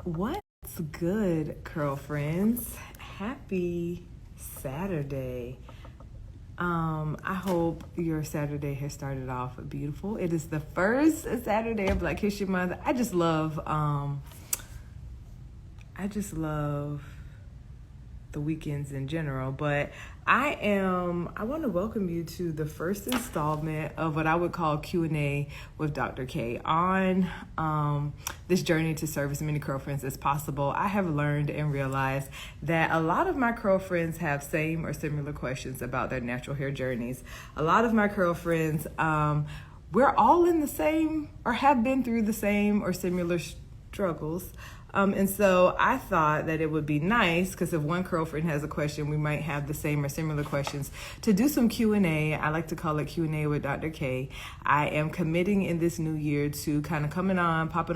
What's good, curl friends? Happy Saturday. I hope your Saturday has started off beautiful. It is the first Saturday of Black History Month. I just love the weekends in general, but I want to welcome you to the first installment of what I would call Q&A with Dr. K on this journey to serve as many curl friends as possible. I have learned and realized that a lot of my curl friends have same or similar questions about their natural hair journeys. A lot of my curl friends, we're all in the same or have been through the same or similar struggles. And so I thought that it would be nice, because if one curl friend has a question, we might have the same or similar questions, to do some Q&A. I like to call it Q&A with Dr. K. I am committing in this new year to kind of popping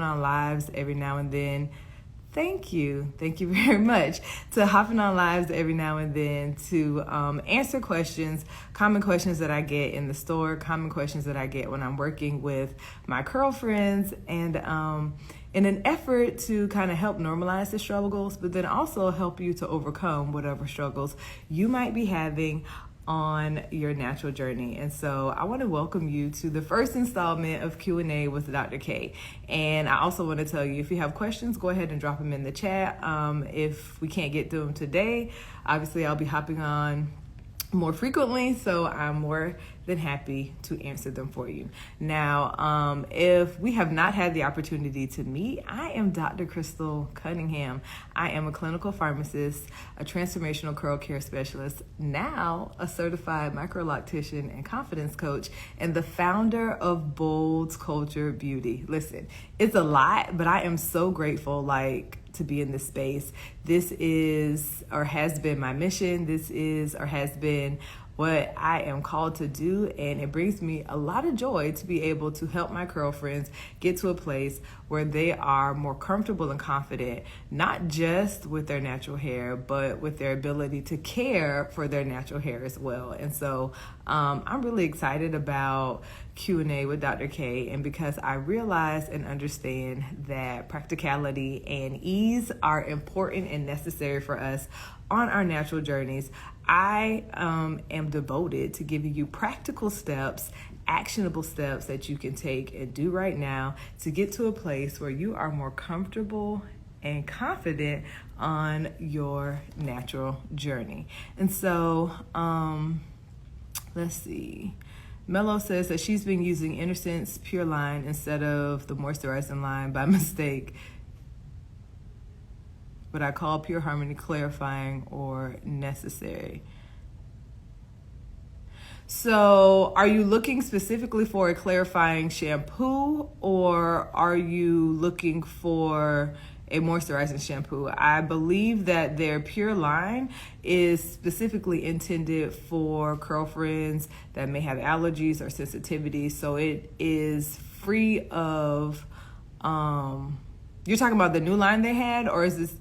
on lives every now and then. Thank you very much. To hopping on lives every now and then to answer questions, common questions that I get in the store, common questions that I get when I'm working with my curl friends, and in an effort to kind of help normalize the struggles, but then also help you to overcome whatever struggles you might be having on your natural journey. And so I want to welcome you to the first installment of Q&A with Dr. K. And I also want to tell you, if you have questions, go ahead and drop them in the chat. If we can't get to them today, obviously I'll be hopping on more frequently, so I'm more than happy to answer them for you. Now, if we have not had the opportunity to meet, I am Dr. Kristal Cunningham. I am a clinical pharmacist, a transformational curl care specialist, now a certified microloctician and confidence coach, and the founder of Bold's Culture Beauty. Listen, it's a lot, but I am so grateful, to be in this space. This is or has been my mission. This is or has been what I am called to do, and it brings me a lot of joy to be able to help my curl friends get to a place where they are more comfortable and confident, not just with their natural hair, but with their ability to care for their natural hair as well. And so I'm really excited about Q&A with Dr. K, and because I realize and understand that practicality and ease are important and necessary for us on our natural journeys, I am devoted to giving you practical steps, actionable steps that you can take and do right now to get to a place where you are more comfortable and confident on your natural journey. And so, let's see. Mello says that she's been using Innocence Pure Line instead of the moisturizing line by mistake, but I call Pure Harmony clarifying or necessary. So are you looking specifically for a clarifying shampoo, or are you looking for a moisturizing shampoo? I believe that their Pure line is specifically intended for curl friends that may have allergies or sensitivities. So it is free of, you're talking about the new line they had, or is this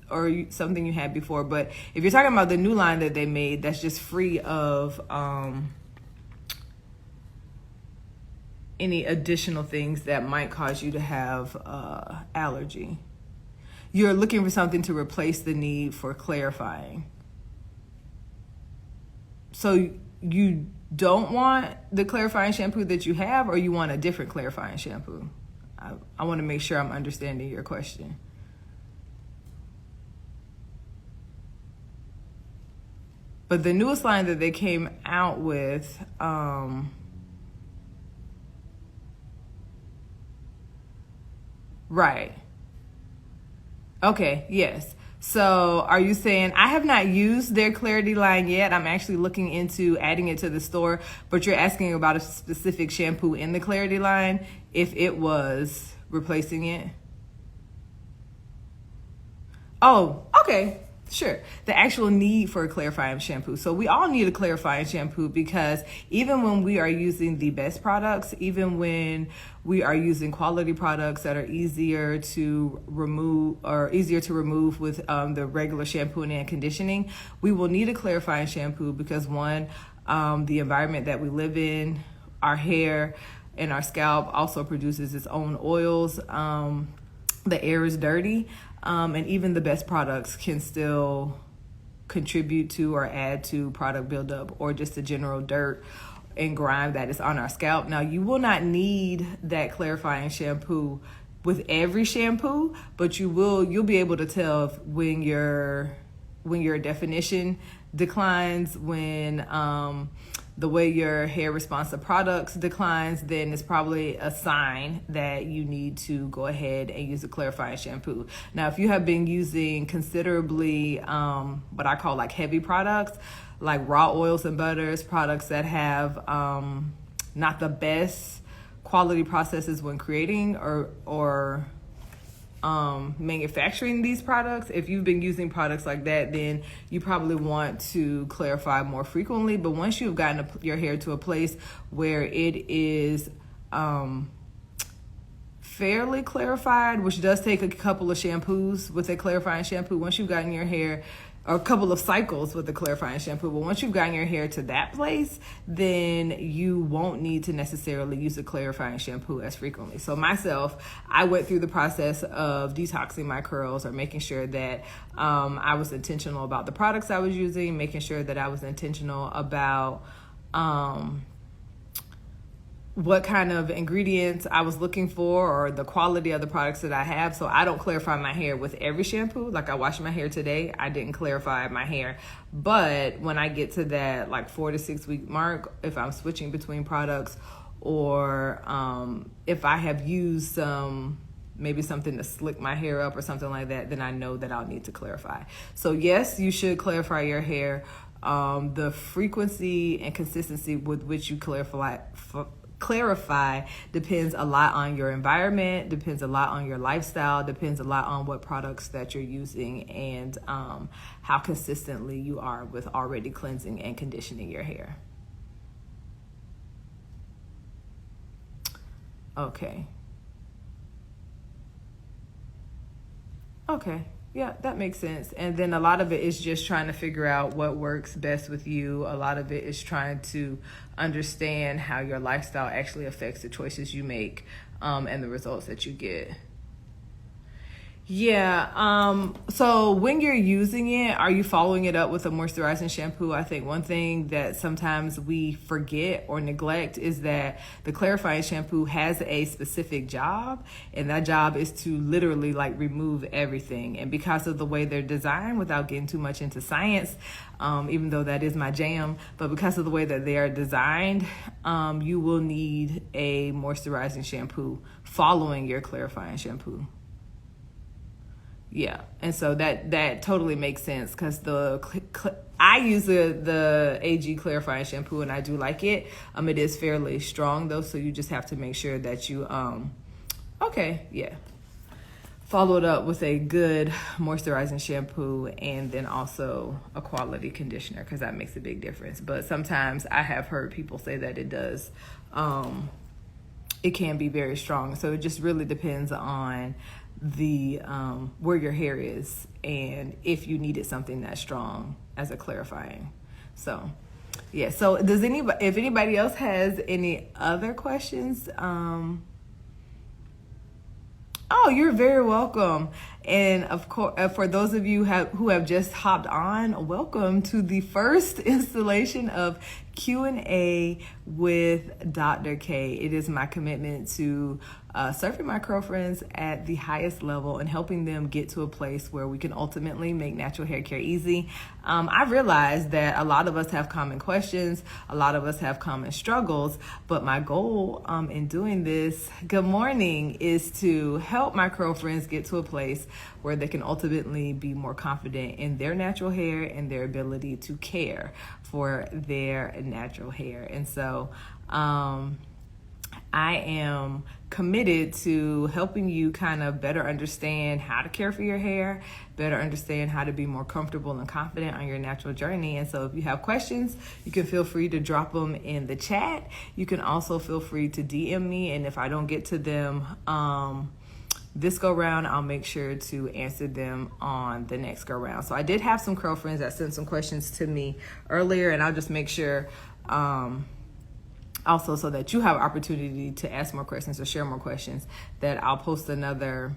something you had before? But if you're talking about the new line that they made, that's just free of any additional things that might cause you to have allergy. You're looking for something to replace the need for clarifying. So you don't want the clarifying shampoo that you have, or you want a different clarifying shampoo? I want to make sure I'm understanding your question. But the newest line that they came out with, right. Okay, yes. So are you saying, I have not used their Clarity line yet. I'm actually looking into adding it to the store, but you're asking about a specific shampoo in the Clarity line, if it was replacing it? Oh, okay. Sure. The actual need for a clarifying shampoo. So we all need a clarifying shampoo, because even when we are using the best products, even when we are using quality products that are easier to remove with the regular shampooing and conditioning, we will need a clarifying shampoo because, one, the environment that we live in, our hair and our scalp also produces its own oils. The air is dirty. And even the best products can still contribute to or add to product buildup or just the general dirt and grime that is on our scalp. Now, you will not need that clarifying shampoo with every shampoo, but you'll be able to tell when your definition declines, when the way your hair responds to products declines, then it's probably a sign that you need to go ahead and use a clarifying shampoo. Now, if you have been using considerably what I call like heavy products, like raw oils and butters, products that have not the best quality processes when creating or manufacturing these products, if you've been using products like that, then you probably want to clarify more frequently. But once you've gotten your hair to a place where it is fairly clarified, which does take a couple of shampoos with a clarifying shampoo, once you've gotten your hair, or a couple of cycles with the clarifying shampoo, but once you've gotten your hair to that place, then you won't need to necessarily use a clarifying shampoo as frequently. So myself, I went through the process of detoxing my curls, or making sure that I was intentional about the products I was using, making sure that I was intentional about what kind of ingredients I was looking for, or the quality of the products that I have. So I don't clarify my hair with every shampoo. Like I washed my hair today, I didn't clarify my hair. But when I get to that like 4 to 6 week mark, if I'm switching between products, or if I have used maybe something to slick my hair up or something like that, then I know that I'll need to clarify. So yes, you should clarify your hair. The frequency and consistency with which you clarify depends a lot on your environment, depends a lot on your lifestyle, depends a lot on what products that you're using, and how consistently you are with already cleansing and conditioning your hair. Okay. Yeah, that makes sense. And then a lot of it is just trying to figure out what works best with you. A lot of it is trying to understand how your lifestyle actually affects the choices you make, and the results that you get. Yeah. So when you're using it, are you following it up with a moisturizing shampoo? I think one thing that sometimes we forget or neglect is that the clarifying shampoo has a specific job, and that job is to literally like remove everything. And because of the way they're designed, without getting too much into science, even though that is my jam, but because of the way that they are designed, you will need a moisturizing shampoo following your clarifying shampoo. Yeah, and so that totally makes sense, because I use the AG clarifying shampoo, and I do like it. It is fairly strong though, so you just have to make sure that you follow it up with a good moisturizing shampoo, and then also a quality conditioner, because that makes a big difference. But sometimes I have heard people say that it does. It can be very strong, so it just really depends on the where your hair is, and if you needed something that strong as a clarifying. So yeah, so if anybody else has any other questions, oh, you're very welcome. And of course, for those of you who have just hopped on, welcome to the first installation of Q&A with Dr. K. It is my commitment to serving my curlfriends at the highest level and helping them get to a place where we can ultimately make natural hair care easy. I realize that a lot of us have common questions, a lot of us have common struggles, but my goal in doing this, good morning, is to help my curlfriends get to a place where they can ultimately be more confident in their natural hair and their ability to care for their natural hair. And so I am committed to helping you kind of better understand how to care for your hair, better understand how to be more comfortable and confident on your natural journey. And so if you have questions, you can feel free to drop them in the chat. You can also feel free to DM me, and if I don't get to them this go round, I'll make sure to answer them on the next go round. So I did have some curlfriends that sent some questions to me earlier, and I'll just make sure also, so that you have opportunity to ask more questions or share more questions, that I'll post another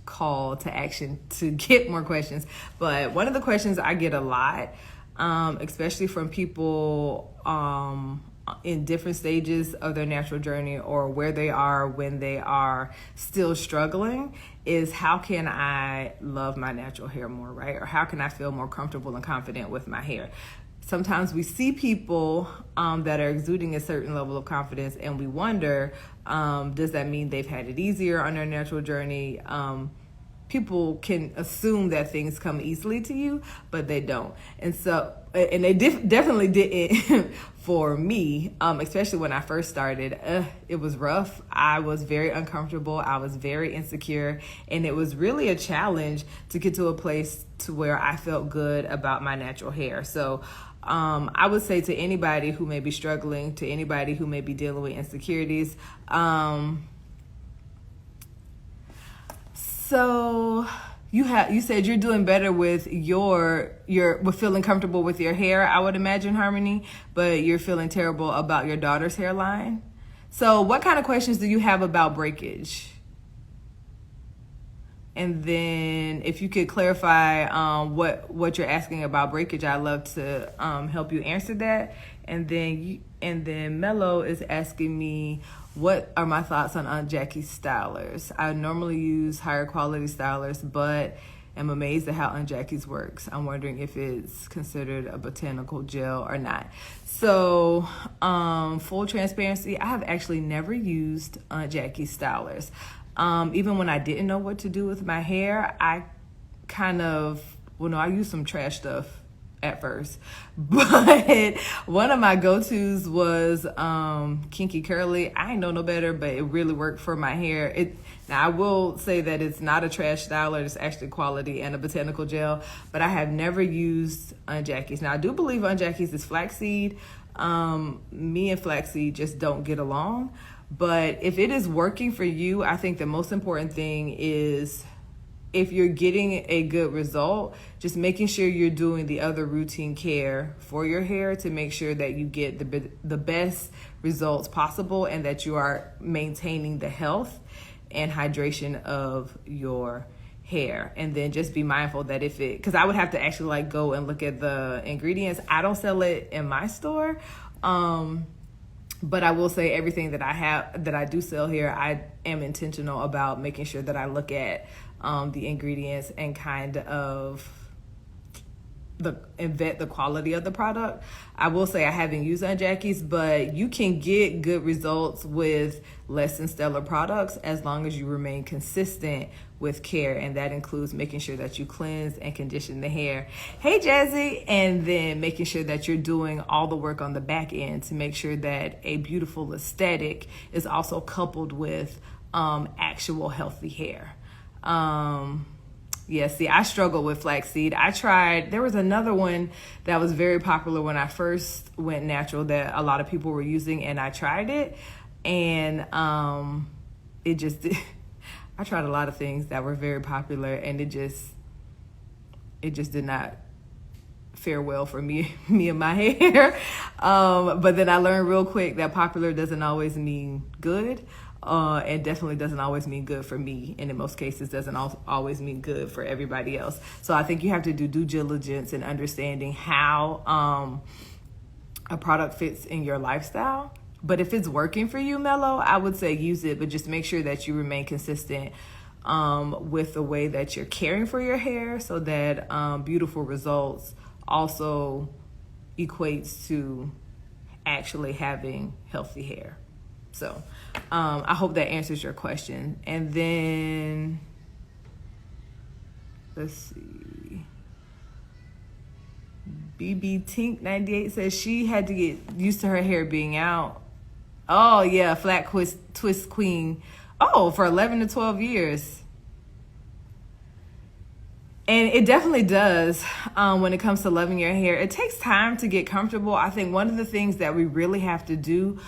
call to action to get more questions. But one of the questions I get a lot, especially from people in different stages of their natural journey or where they are when they are still struggling, is how can I love my natural hair more, right? Or how can I feel more comfortable and confident with my hair? Sometimes we see people that are exuding a certain level of confidence and we wonder, does that mean they've had it easier on their natural journey? People can assume that things come easily to you, but they don't. And so, and they definitely didn't for me, especially when I first started. It was rough. I was very uncomfortable. I was very insecure. And it was really a challenge to get to a place to where I felt good about my natural hair. So I would say to anybody who may be struggling, to anybody who may be dealing with insecurities, so you said you're doing better with with feeling comfortable with your hair, I would imagine, Harmony, but you're feeling terrible about your daughter's hairline. So what kind of questions do you have about breakage? And then if you could clarify what you're asking about breakage, I'd love to help you answer that. And then Mello is asking me, what are my thoughts on Aunt Jackie's stylers? I normally use higher quality stylers, but am amazed at how Aunt Jackie's works. I'm wondering if it's considered a botanical gel or not. So, full transparency, I have actually never used Aunt Jackie's stylers. Even when I didn't know what to do with my hair, I used some trash stuff at first, but one of my go-tos was Kinky Curly. I ain't know no better, but it really worked for my hair. Now I will say that it's not a trash styler, it's actually quality and a botanical gel, but I have never used Aunt Jackie's. Now I do believe Aunt Jackie's is flaxseed. Me and flaxseed just don't get along, but if it is working for you, I think the most important thing is, if you're getting a good result, just making sure you're doing the other routine care for your hair to make sure that you get the best results possible and that you are maintaining the health and hydration of your hair. And then just be mindful that because I would have to actually go and look at the ingredients. I don't sell it in my store. But I will say everything that I do sell here, I am intentional about making sure that I look at the ingredients and kind of vet the quality of the product. I will say I haven't used Aunt Jackie's, but you can get good results with less than stellar products as long as you remain consistent with care, and that includes making sure that you cleanse and condition the hair. Hey Jazzy, and then making sure that you're doing all the work on the back end to make sure that a beautiful aesthetic is also coupled with actual healthy hair. Yeah, see, I struggle with flaxseed. There was another one that was very popular when I first went natural that a lot of people were using, and I tried it, and I tried a lot of things that were very popular, and it just did not fare well for me and my hair. But then I learned real quick that popular doesn't always mean good. It definitely doesn't always mean good for me, and in most cases doesn't always mean good for everybody else. So I think you have to do due diligence in understanding how a product fits in your lifestyle. But if it's working for you, Mello, I would say use it, but just make sure that you remain consistent with the way that you're caring for your hair, so that beautiful results also equates to actually having healthy hair. So I hope that answers your question. And then, let's see. BB Tink 98 says she had to get used to her hair being out. Oh, yeah, flat twist queen. Oh, for 11 to 12 years. And it definitely does when it comes to loving your hair. It takes time to get comfortable. I think one of the things that we really have to do,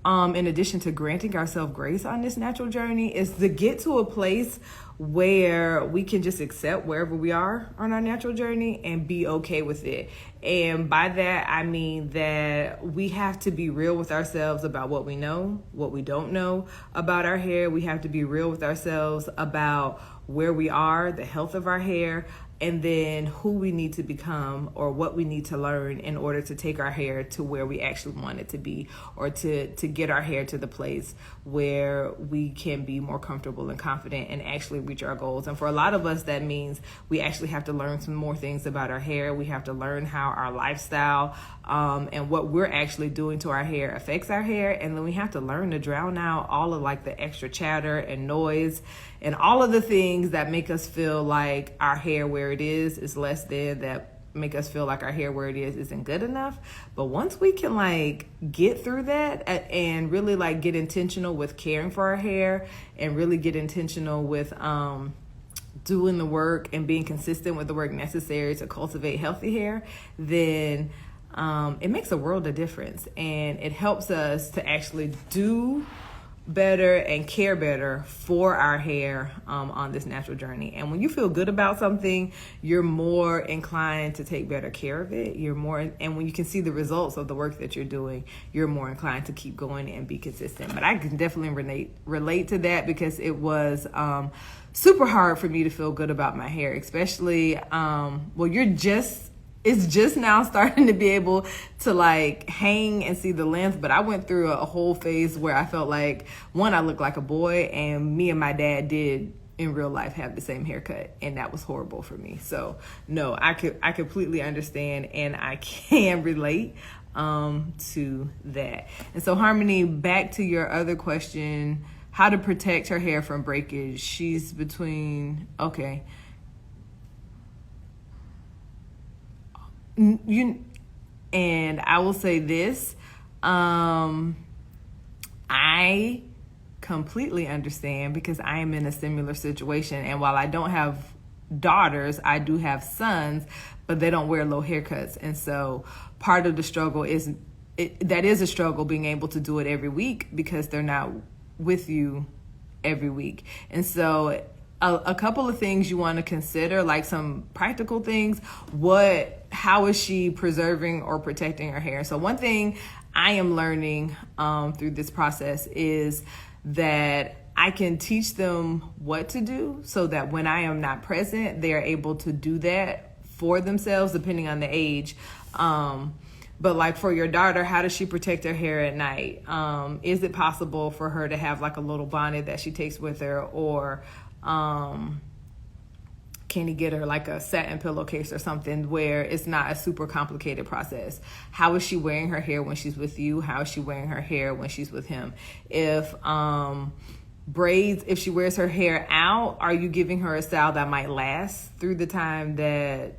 in addition to granting ourselves grace on this natural journey, is to get to a place where we can just accept wherever we are on our natural journey and be okay with it. And by that, I mean that we have to be real with ourselves about what we know, what we don't know about our hair. We have to be real with ourselves about where we are, the health of our hair, and then who we need to become or what we need to learn in order to take our hair to where we actually want it to be, or to get our hair to the place where we can be more comfortable and confident and actually reach our goals. And for a lot of us, that means we actually have to learn some more things about our hair. We have to learn how our lifestyle and what we're actually doing to our hair affects our hair. And then we have to learn to drown out all of like the extra chatter and noise and all of the things that make us feel like our hair where it is less than, that make us feel like our hair where it is isn't good enough. But once we can like get through that and really like get intentional with caring for our hair and really get intentional with doing the work and being consistent with the work necessary to cultivate healthy hair, then it makes a world of difference, and it helps us to actually do better and care better for our hair on this natural journey. And when you feel good about something, you're more inclined to take better care of it. And when you can see the results of the work that you're doing, you're more inclined to keep going and be consistent. But I can definitely relate to that, because it was super hard for me to feel good about my hair, especially it's just now starting to be able to like hang and see the length. But I went through a whole phase where I felt like, one, I looked like a boy, and me and my dad did in real life have the same haircut, and that was horrible for me. So no, I completely understand, and I can relate to that. And so Harmony, back to your other question, how to protect her hair from breakage. She's between, okay. And I will say this, I completely understand, because I am in a similar situation. And while I don't have daughters, I do have sons, but they don't wear low haircuts. And so part of the struggle is a struggle being able to do it every week, because they're not with you every week. And so a couple of things you want to consider, like some practical things. How is she preserving or protecting her hair? So one thing I am learning through this process is that I can teach them what to do, so that when I am not present, they are able to do that for themselves, depending on the age. But like for your daughter, how does she protect her hair at night? Is it possible for her to have like a little bonnet that she takes with her, or can you get her like a satin pillowcase or something where it's not a super complicated process? How is she wearing her hair when she's with you? How is she wearing her hair when she's with him? If braids, if she wears her hair out, are you giving her a style that might last through the time that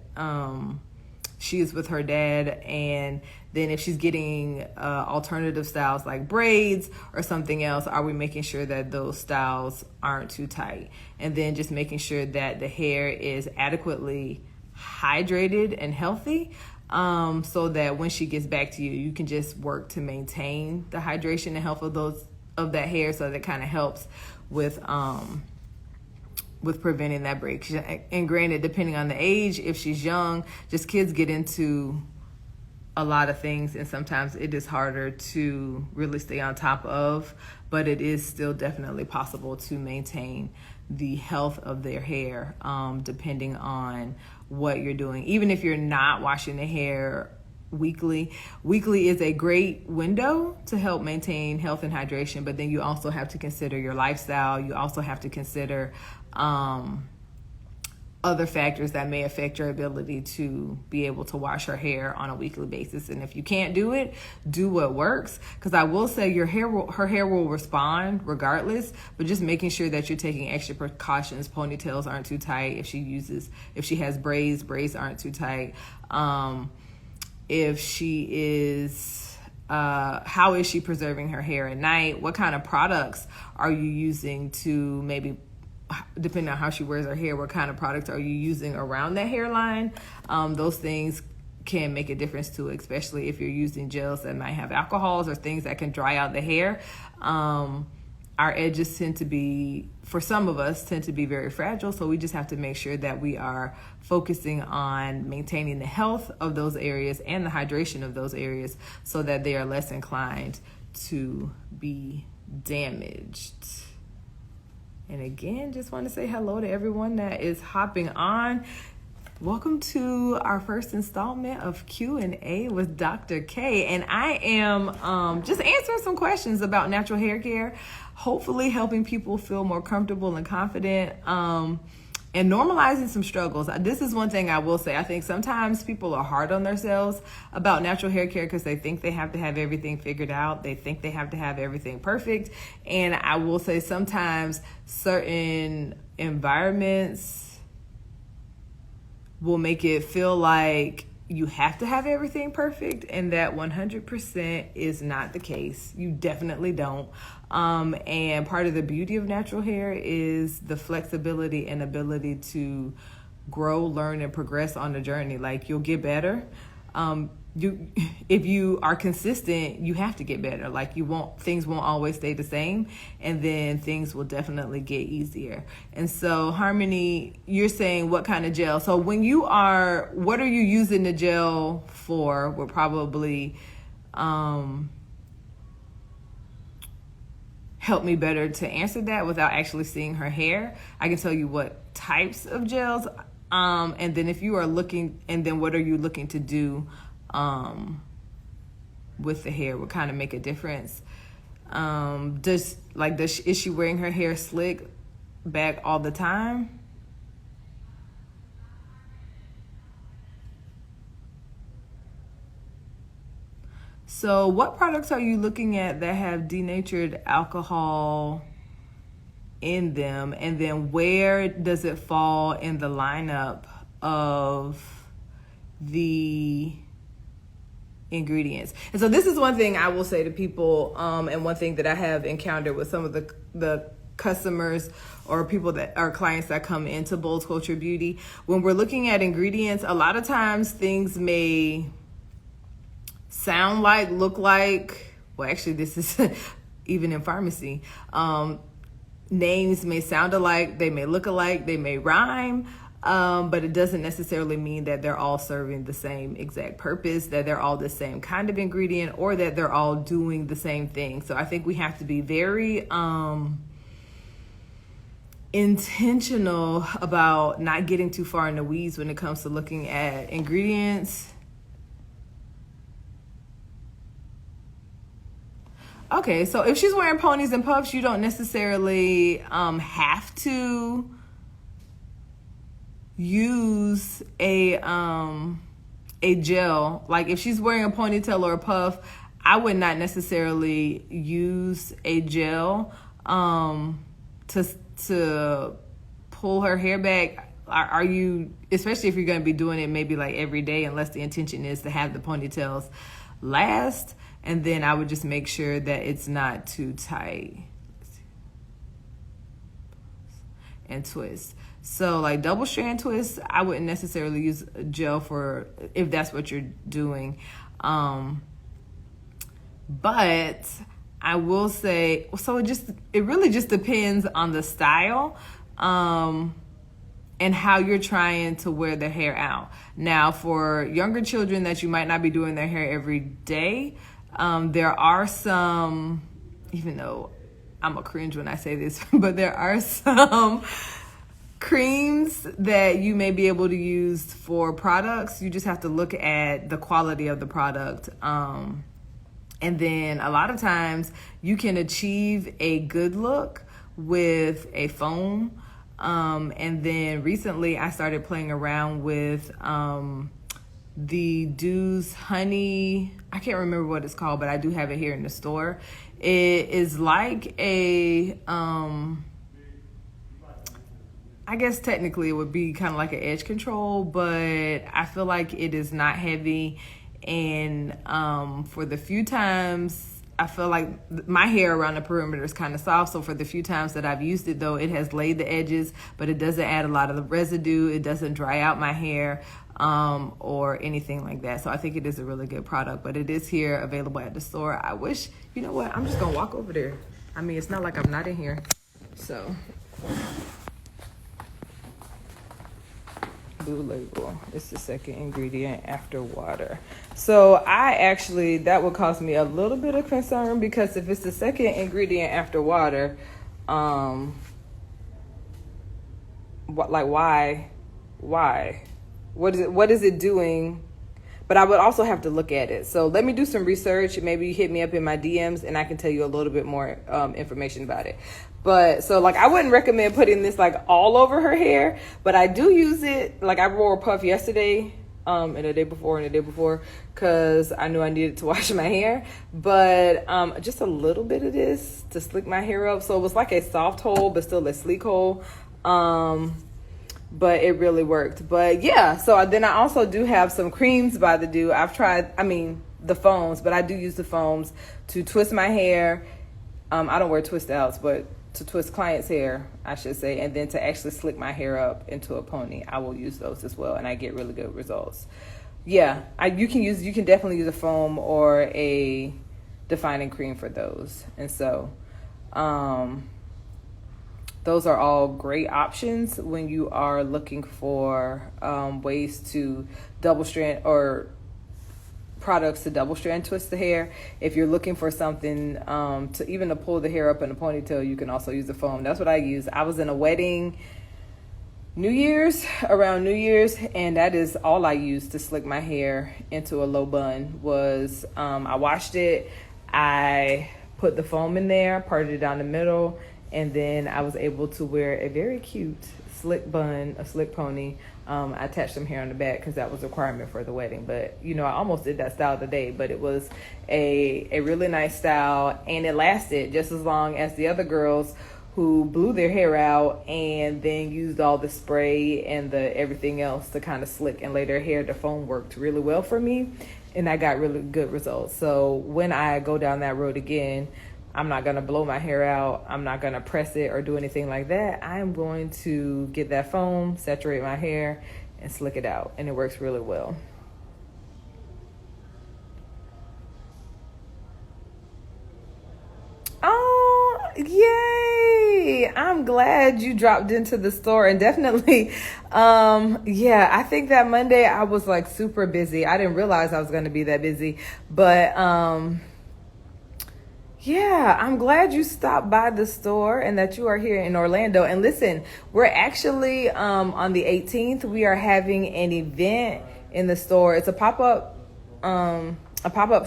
she is with her dad? And then if she's getting alternative styles like braids or something else, are we making sure that those styles aren't too tight? And then just making sure that the hair is adequately hydrated and healthy, so that when she gets back to you, you can just work to maintain the hydration and health of that hair, so that kind of helps with preventing that break. And granted, depending on the age, if she's young, just kids get into a lot of things, and sometimes it is harder to really stay on top of, but it is still definitely possible to maintain the health of their hair, depending on what you're doing. Even if you're not washing the hair weekly is a great window to help maintain health and hydration, but then you also have to consider your lifestyle. You also have to consider other factors that may affect your ability to be able to wash her hair on a weekly basis. And if you can't do it, do what works. Because I will say her hair will respond regardless, but just making sure that you're taking extra precautions. Ponytails aren't too tight. If she has braids aren't too tight. If she is, how is she preserving her hair at night? What kind of products are you using to maybe, depending on how she wears her hair, what kind of products are you using around that hairline? Those things can make a difference too, especially if you're using gels that might have alcohols or things that can dry out the hair. Our edges for some of us, tend to be very fragile. So we just have to make sure that we are focusing on maintaining the health of those areas and the hydration of those areas, so that they are less inclined to be damaged. And again, just want to say hello to everyone that is hopping on. Welcome to our first installment of Q&A with Dr. K. And I am just answering some questions about natural hair care, hopefully helping people feel more comfortable and confident, and normalizing some struggles. This is one thing I will say. I think sometimes people are hard on themselves about natural hair care because they think they have to have everything figured out. They think they have to have everything perfect. And I will say sometimes certain environments will make it feel like you have to have everything perfect, and that 100% is not the case. You definitely don't. And part of the beauty of natural hair is the flexibility and ability to grow, learn, and progress on the journey. Like, you'll get better. If you are consistent, you have to get better. Like, things won't always stay the same, and then things will definitely get easier. And so, Harmony, you're saying what kind of gel? So what are you using the gel for? Would probably help me better to answer that without actually seeing her hair. I can tell you what types of gels, and then if you are looking, and then what are you looking to do with the hair would kind of make a difference. Is she wearing her hair slick back all the time? So what products are you looking at that have denatured alcohol in them? And then where does it fall in the lineup of the ingredients? And so this is one thing I will say to people, and one thing that I have encountered with some of the customers or people that are clients that come into Bold Culture Beauty. When we're looking at ingredients, a lot of times things may sound like, look like, well, actually this is even in pharmacy. Names may sound alike, they may look alike, they may rhyme, but it doesn't necessarily mean that they're all serving the same exact purpose, that they're all the same kind of ingredient, or that they're all doing the same thing. So I think we have to be very intentional about not getting too far in the weeds when it comes to looking at ingredients. Okay, so if she's wearing ponies and puffs, you don't necessarily have to use a gel. Like, if she's wearing a ponytail or a puff, I would not necessarily use a gel to pull her hair back. Are you, especially if you're going to be doing it maybe like every day, unless the intention is to have the ponytails last, and then I would just make sure that it's not too tight and twist. So like double strand twists, I wouldn't necessarily use a gel for if that's what you're doing. But I will say, so it really just depends on the style, and how you're trying to wear the hair out. Now, for younger children that you might not be doing their hair every day, there are some, even though I'm a cringe when I say this, but there are some creams that you may be able to use for products. You just have to look at the quality of the product. And then a lot of times you can achieve a good look with a foam. And then recently I started playing around with the Dews Honey. I can't remember what it's called, but I do have it here in the store. It is like a, I guess technically it would be kind of like an edge control, but I feel like it is not heavy. And for the few times, I feel like my hair around the perimeter is kind of soft. So for the few times that I've used it, though, it has laid the edges, but it doesn't add a lot of the residue. It doesn't dry out my hair or anything like that. So I think it is a really good product, but it is here available at the store. I wish, you know what, I'm just going to walk over there. I mean, it's not like I'm not in here. So blue label, it's the second ingredient after water. So that would cause me a little bit of concern, because if it's the second ingredient after water, like why, what is it doing? But I would also have to look at it. So let me do some research. Maybe you hit me up in my DMs and I can tell you a little bit more information about it. But so like I wouldn't recommend putting this like all over her hair, but I do use it. Like I wore a puff yesterday and the day before because I knew I needed to wash my hair. But just a little bit of this to slick my hair up. So it was like a soft hole but still a sleek hole. But it really worked. But yeah, so then I also do have some creams by the Do. I've tried, the foams, but I do use the foams to twist my hair. I don't wear twist outs, but to twist clients' hair, I should say, and then to actually slick my hair up into a pony. I will use those as well, and I get really good results. Yeah, you can definitely use a foam or a defining cream for those. And so, those are all great options when you are looking for ways to double strand or products to double strand twist the hair. If you're looking for something to pull the hair up in a ponytail, you can also use the foam. That's what I use. I was in a wedding around New Year's, and that is all I used to slick my hair into a low bun was I washed it, I put the foam in there, parted it down the middle, and then I was able to wear a very cute slick bun, a slick pony. I attached some hair on the back because that was a requirement for the wedding. But, I almost did that style today, but it was a really nice style, and it lasted just as long as the other girls who blew their hair out and then used all the spray and the everything else to kind of slick and lay their hair. The foam worked really well for me, and I got really good results. So when I go down that road again, I'm not going to blow my hair out. I'm not going to press it or do anything like that. I am going to get that foam, saturate my hair, and slick it out. And it works really well. Oh, yay! I'm glad you dropped into the store. And definitely, I think that Monday I was like super busy. I didn't realize I was going to be that busy. But, yeah, I'm glad you stopped by the store and that you are here in Orlando. And listen, we're actually on the 18th. We are having an event in the store. It's a pop-up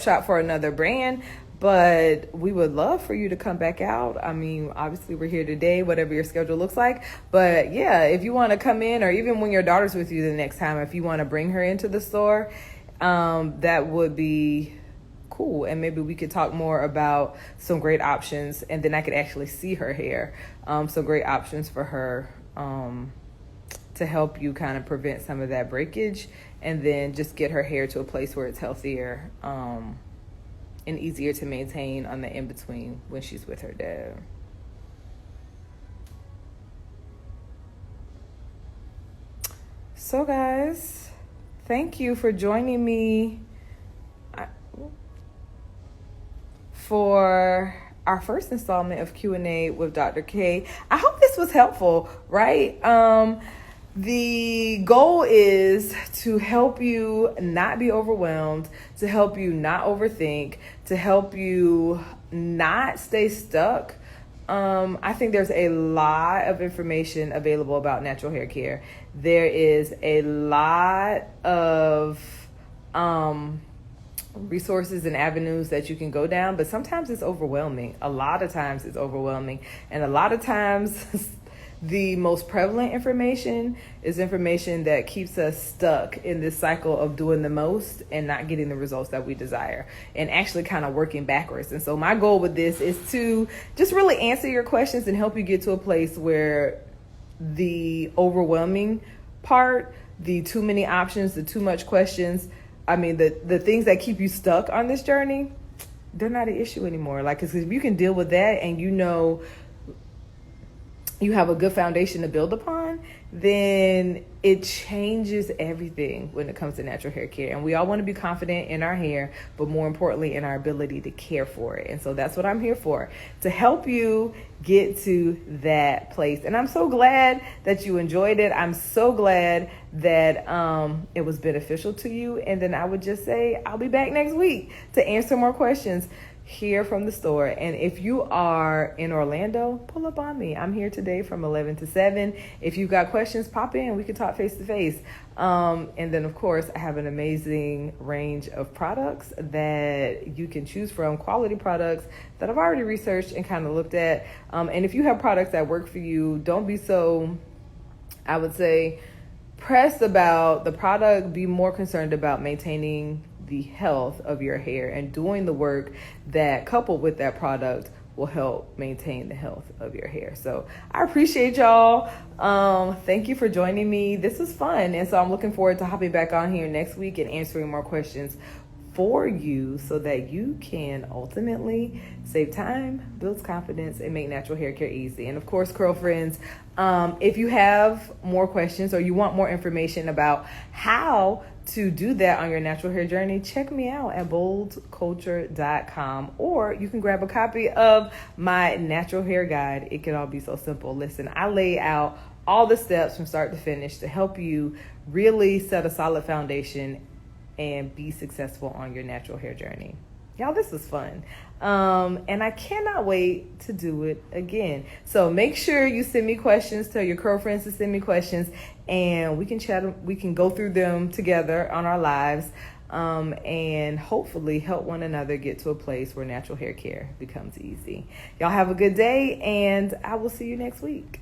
shop for another brand, but we would love for you to come back out. Obviously we're here today, whatever your schedule looks like. But yeah, if you want to come in, or even when your daughter's with you the next time, if you want to bring her into the store, that would be cool. And maybe we could talk more about some great options, and then I could actually see her hair. Some great options for her to help you kind of prevent some of that breakage, and then just get her hair to a place where it's healthier and easier to maintain on the in-between when she's with her dad. So guys, thank you for joining me for our first installment of Q&A with Dr. K. I hope this was helpful, right? The goal is to help you not be overwhelmed, to help you not overthink, to help you not stay stuck. I think there's a lot of information available about natural hair care. There is a lot of resources and avenues that you can go down, but sometimes it's overwhelming. A lot of times it's overwhelming, and a lot of times the most prevalent information is information that keeps us stuck in this cycle of doing the most and not getting the results that we desire, and actually kind of working backwards. And so my goal with this is to just really answer your questions and help you get to a place where the overwhelming part, the too many options, the too much questions, the things that keep you stuck on this journey, they're not an issue anymore. Like, 'cause if you can deal with that, and you have a good foundation to build upon, then it changes everything when it comes to natural hair care. And we all want to be confident in our hair, but more importantly, in our ability to care for it. And so that's what I'm here for, to help you get to that place. And I'm so glad that you enjoyed it. I'm so glad that it was beneficial to you. And then I would just say, I'll be back next week to answer more questions. here from the store. And if you are in Orlando, pull up on me. I'm here today from 11 to 7. If you've got questions, pop in. We can talk face to face. And then, of course, I have an amazing range of products that you can choose from, quality products that I've already researched and kind of looked at. And if you have products that work for you, don't be so, I would say, pressed about the product. Be more concerned about maintaining the health of your hair and doing the work that, coupled with that product, will help maintain the health of your hair. So I appreciate y'all. Thank you for joining me. This was fun. And so I'm looking forward to hopping back on here next week and answering more questions for you so that you can ultimately save time, build confidence, and make natural hair care easy. And of course, curl friends, if you have more questions or you want more information about how to do that on your natural hair journey, check me out at boldculture.com, or you can grab a copy of my natural hair guide. It can all be so simple. Listen, I lay out all the steps from start to finish to help you really set a solid foundation and be successful on your natural hair journey. Y'all, this was fun. And I cannot wait to do it again. So make sure you send me questions. Tell your girlfriends to send me questions, and we can chat. We can go through them together on our lives, and hopefully help one another get to a place where natural hair care becomes easy. Y'all have a good day, and I will see you next week.